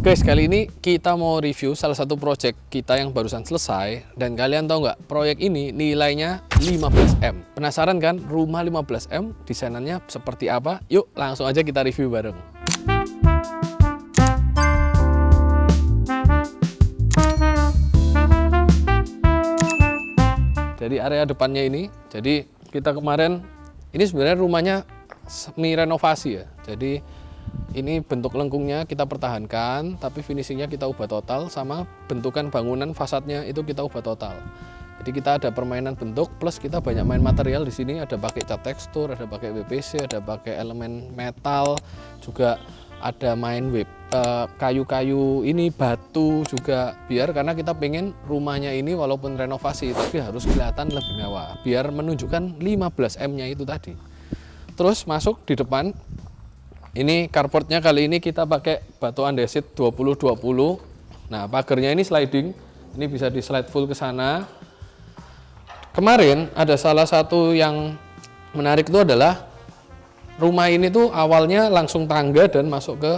Guys, kali ini kita mau review salah satu project kita yang barusan selesai. Dan kalian tahu nggak, proyek ini nilainya 15M. Penasaran kan rumah 15M desainannya seperti apa? Yuk langsung aja kita review bareng. Jadi area depannya ini, jadi kita kemarin, ini sebenarnya rumahnya semi renovasi ya. Jadi ini bentuk lengkungnya kita pertahankan, tapi finishingnya kita ubah total, sama bentukan bangunan fasadnya itu kita ubah total. Jadi kita ada permainan bentuk, plus kita banyak main material di sini. Ada pakai cat tekstur, ada pakai WPC, ada pakai elemen metal, juga ada main kayu-kayu ini, batu juga, biar karena kita pengen rumahnya ini walaupun renovasi tapi harus kelihatan lebih mewah, biar menunjukkan 15M-nya itu tadi. Terus masuk di depan. Ini carportnya kali ini kita pakai batu andesit 2020. Nah, pagernya ini sliding. Ini bisa di slide full ke sana. Kemarin ada salah satu yang menarik itu adalah rumah ini tuh awalnya langsung tangga dan masuk ke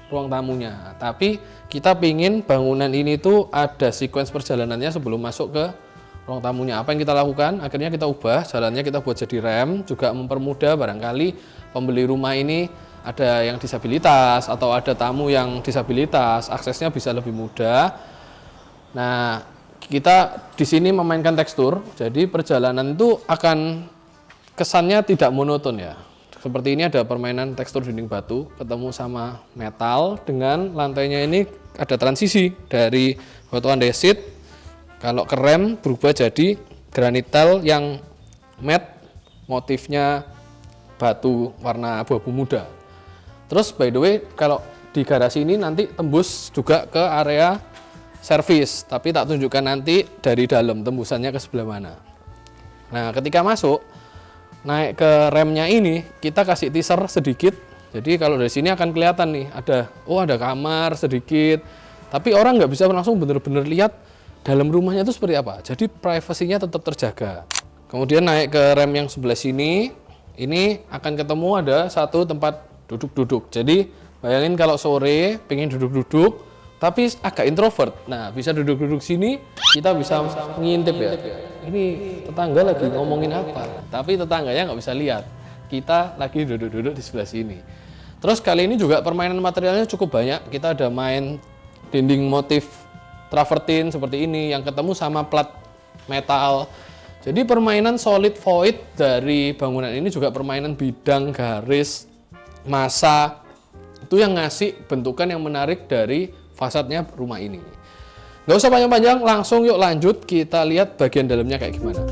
ruang tamunya. Tapi kita pingin bangunan ini tuh ada sequence perjalanannya sebelum masuk ke ruang tamunya. Apa yang kita lakukan? Akhirnya kita ubah jalannya, kita buat jadi rem, juga mempermudah barangkali pembeli rumah ini ada yang disabilitas atau ada tamu yang disabilitas, aksesnya bisa lebih mudah. Nah, kita di sini memainkan tekstur, jadi perjalanan itu akan kesannya tidak monoton ya. Seperti ini ada permainan tekstur dinding batu ketemu sama metal, dengan lantainya ini ada transisi dari batu andesit. Kalau ke rem berubah jadi granit tile yang matte, motifnya batu warna abu-abu muda. Terus by the way, kalau di garasi ini nanti tembus juga ke area servis, tapi tak tunjukkan nanti dari dalam tembusannya ke sebelah mana. Nah, ketika masuk naik ke remnya ini, kita kasih teaser sedikit. Jadi kalau dari sini akan kelihatan nih ada kamar sedikit, tapi orang nggak bisa langsung bener-bener lihat dalam rumahnya itu seperti apa. Jadi privasinya tetap terjaga. Kemudian naik ke rem yang sebelah sini, ini akan ketemu ada satu tempat duduk-duduk. Jadi bayangin kalau sore pengen duduk-duduk tapi agak introvert, nah bisa duduk-duduk sini, kita bisa ngintip ya, ini tetangga lagi ngomongin apa, tapi tetangganya nggak bisa lihat, kita lagi duduk-duduk di sebelah sini. Terus kali ini juga permainan materialnya cukup banyak. Kita ada main dinding motif travertin seperti ini yang ketemu sama plat metal. Jadi permainan solid void dari bangunan ini juga permainan bidang, garis, masa, itu yang ngasih bentukan yang menarik dari fasadnya rumah ini. Nggak usah panjang-panjang, langsung yuk lanjut kita lihat bagian dalamnya kayak gimana.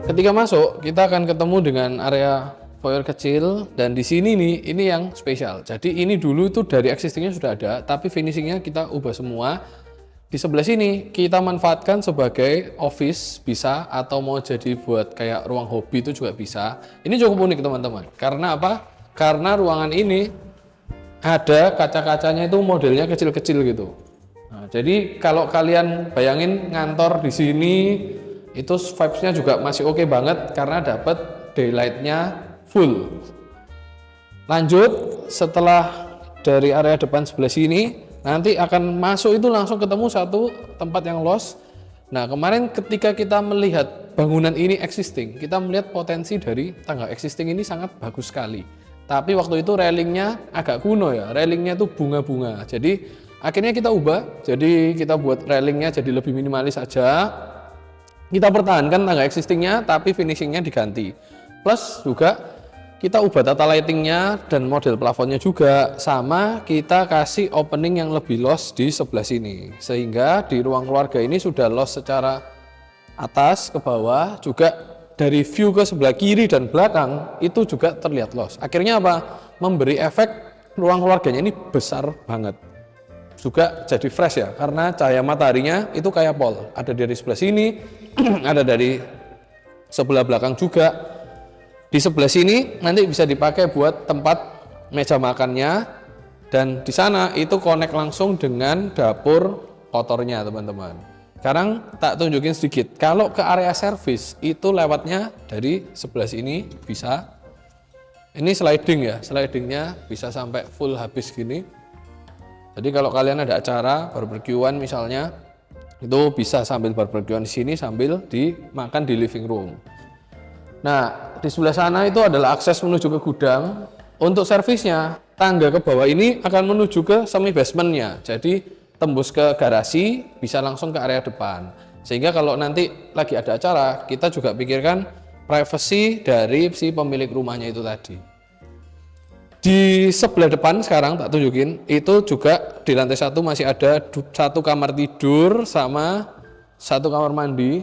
Ketika masuk, kita akan ketemu dengan area foyer kecil, dan di sini nih, ini yang spesial. Jadi ini dulu itu dari existingnya sudah ada, tapi finishingnya kita ubah semua. Di sebelah sini kita manfaatkan sebagai office bisa, atau mau jadi buat kayak ruang hobi itu juga bisa. Ini cukup unik teman-teman. Karena apa? Karena ruangan ini ada kaca-kacanya itu modelnya kecil-kecil gitu. Nah, jadi kalau kalian bayangin ngantor di sini, itu vibes-nya juga masih oke banget karena dapat daylight-nya full. Lanjut, setelah dari area depan sebelah sini, nanti akan masuk itu langsung ketemu satu tempat yang los. Nah, kemarin ketika kita melihat bangunan ini existing, kita melihat potensi dari tangga existing ini sangat bagus sekali. Tapi waktu itu railingnya agak kuno ya, railingnya itu bunga-bunga. Jadi akhirnya kita ubah, jadi kita buat railingnya jadi lebih minimalis aja. Kita pertahankan tangga existingnya, tapi finishingnya diganti. Plus juga kita ubah tata lightingnya dan model plafonnya juga, sama kita kasih opening yang lebih luas di sebelah sini, sehingga di ruang keluarga ini sudah luas secara atas ke bawah, juga dari view ke sebelah kiri dan belakang itu juga terlihat luas. Akhirnya apa? Memberi efek ruang keluarganya ini besar banget, juga jadi fresh ya, karena cahaya mataharinya itu kayak pol, ada dari sebelah sini ada dari sebelah belakang juga. Di sebelah sini nanti bisa dipakai buat tempat meja makannya, dan di sana itu connect langsung dengan dapur kotornya teman-teman. Sekarang tak tunjukin sedikit. Kalau ke area service itu lewatnya dari sebelah sini bisa. Ini sliding ya, slidingnya bisa sampai full habis gini. Jadi kalau kalian ada acara barbekyuan misalnya, itu bisa sambil barbekyuan di sini sambil dimakan di living room. Nah, di sebelah sana itu adalah akses menuju ke gudang. Untuk servisnya, tangga ke bawah ini akan menuju ke semi basementnya. Jadi tembus ke garasi, bisa langsung ke area depan. Sehingga kalau nanti lagi ada acara, kita juga pikirkan privasi dari si pemilik rumahnya itu tadi. Di sebelah depan sekarang tak tunjukin, itu juga di lantai 1 masih ada 1 kamar tidur sama 1 kamar mandi.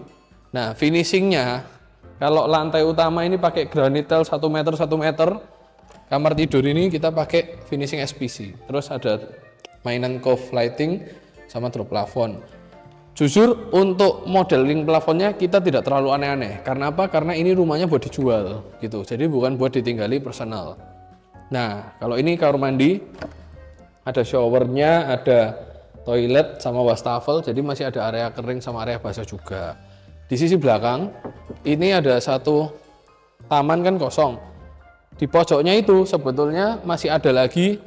Nah, finishingnya, kalau lantai utama ini pakai granit tile 1 meter 1 meter, kamar tidur ini kita pakai finishing SPC. Terus ada mainan cove lighting sama drop plafon. Jujur untuk modeling plafonnya kita tidak terlalu aneh-aneh. Karena apa? Karena ini rumahnya buat dijual gitu. Jadi bukan buat ditinggali personal. Nah, kalau ini kamar mandi, ada showernya, ada toilet sama wastafel. Jadi masih ada area kering sama area basah juga. Di sisi belakang ini ada 1 taman kan kosong. Di pojoknya itu sebetulnya masih ada lagi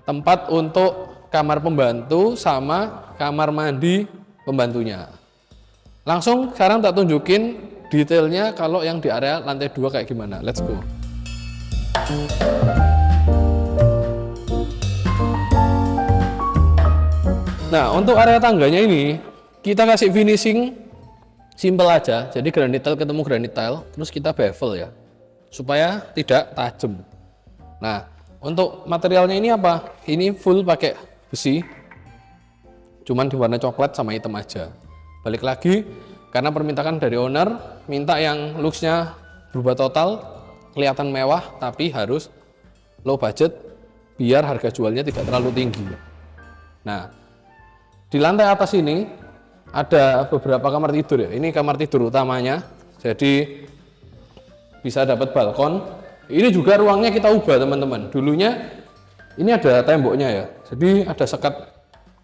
tempat untuk kamar pembantu sama kamar mandi pembantunya. Langsung sekarang tak tunjukin detailnya kalau yang di area lantai 2 kayak gimana. Let's go. Nah, untuk area tangganya ini kita kasih finishing simple aja. Jadi granit tile ketemu granit tile, terus kita bevel ya, supaya tidak tajam. Nah, untuk materialnya ini apa? Ini full pakai besi, cuman di warna coklat sama hitam aja. Balik lagi, karena permintaan dari owner, minta yang looksnya berubah total, kelihatan mewah, tapi harus low budget, biar harga jualnya tidak terlalu tinggi. Nah, di lantai atas ini ada beberapa kamar tidur ya. Ini kamar tidur utamanya, jadi bisa dapat balkon. Ini juga ruangnya kita ubah teman-teman. Dulunya ini ada temboknya ya, jadi ada sekat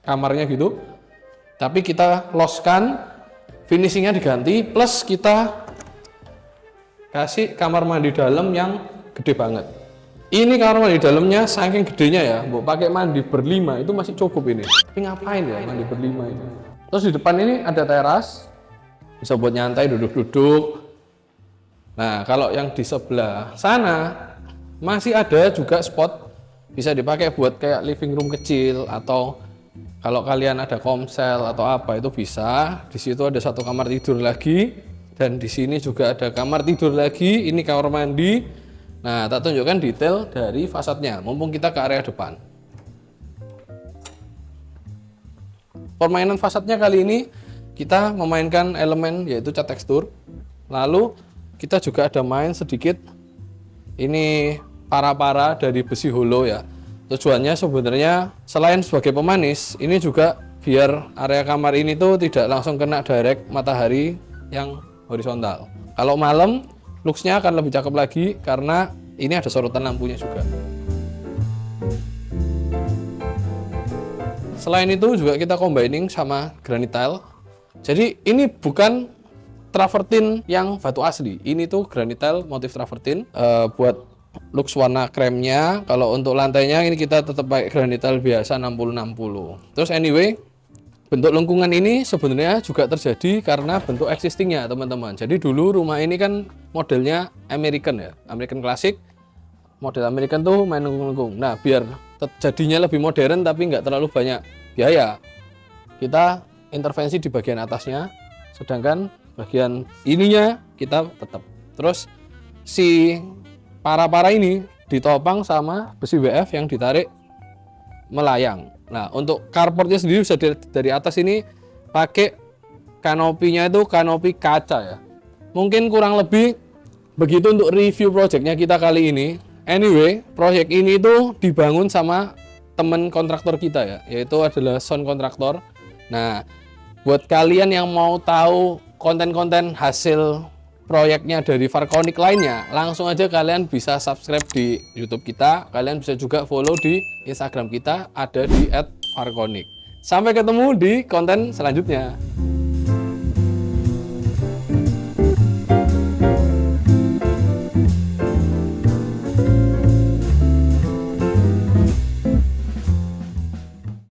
kamarnya gitu, tapi kita loskan, finishingnya diganti, plus kita kasih kamar mandi dalam yang gede banget. Ini kamar mandi dalamnya saking gedenya ya, mau pakai mandi berlima itu masih cukup ini. Tapi ngapain ya mandi berlima itu? Terus di depan ini ada teras, bisa buat nyantai duduk-duduk. Nah, kalau yang di sebelah sana masih ada juga spot bisa dipakai buat kayak living room kecil, atau kalau kalian ada komsel atau apa itu bisa. Di situ ada 1 kamar tidur lagi, dan di sini juga ada kamar tidur lagi. Ini kamar mandi. Nah, tak tunjukkan detail dari fasadnya, mumpung kita ke area depan. Permainan fasadnya kali ini kita memainkan elemen yaitu cat tekstur. Lalu kita juga ada main sedikit ini para-para dari besi holo ya. Tujuannya sebenarnya selain sebagai pemanis, ini juga biar area kamar ini tuh tidak langsung kena direct matahari yang horizontal. Kalau malam, looksnya akan lebih cakep lagi karena ini ada sorotan lampunya juga. Selain itu juga kita combining sama granit tile. Jadi ini bukan travertin yang batu asli. Ini tuh granit tile motif travertin buat looks warna kremnya. Kalau untuk lantainya ini kita tetap pakai granit tile biasa 60-60. Terus anyway, bentuk lengkungan ini sebenarnya juga terjadi karena bentuk existingnya teman-teman. Jadi dulu rumah ini kan modelnya American ya, American klasik. Model American tuh main lengkung-lengkung. Nah, biar jadinya lebih modern tapi nggak terlalu banyak biaya, kita intervensi di bagian atasnya, sedangkan bagian ininya kita tetap. Terus si para-para ini ditopang sama besi WF yang ditarik melayang. Nah, untuk carportnya sendiri bisa dari atas ini pakai kanopinya itu kanopi kaca ya. Mungkin kurang lebih begitu untuk review projectnya kita kali ini. Anyway, proyek ini tuh dibangun sama temen kontraktor kita ya, yaitu adalah sound kontraktor. Nah, buat kalian yang mau tahu konten-konten hasil proyeknya dari Farconic lainnya, langsung aja kalian bisa subscribe di YouTube kita. Kalian bisa juga follow di Instagram kita, ada di @farconic. Sampai ketemu di konten selanjutnya.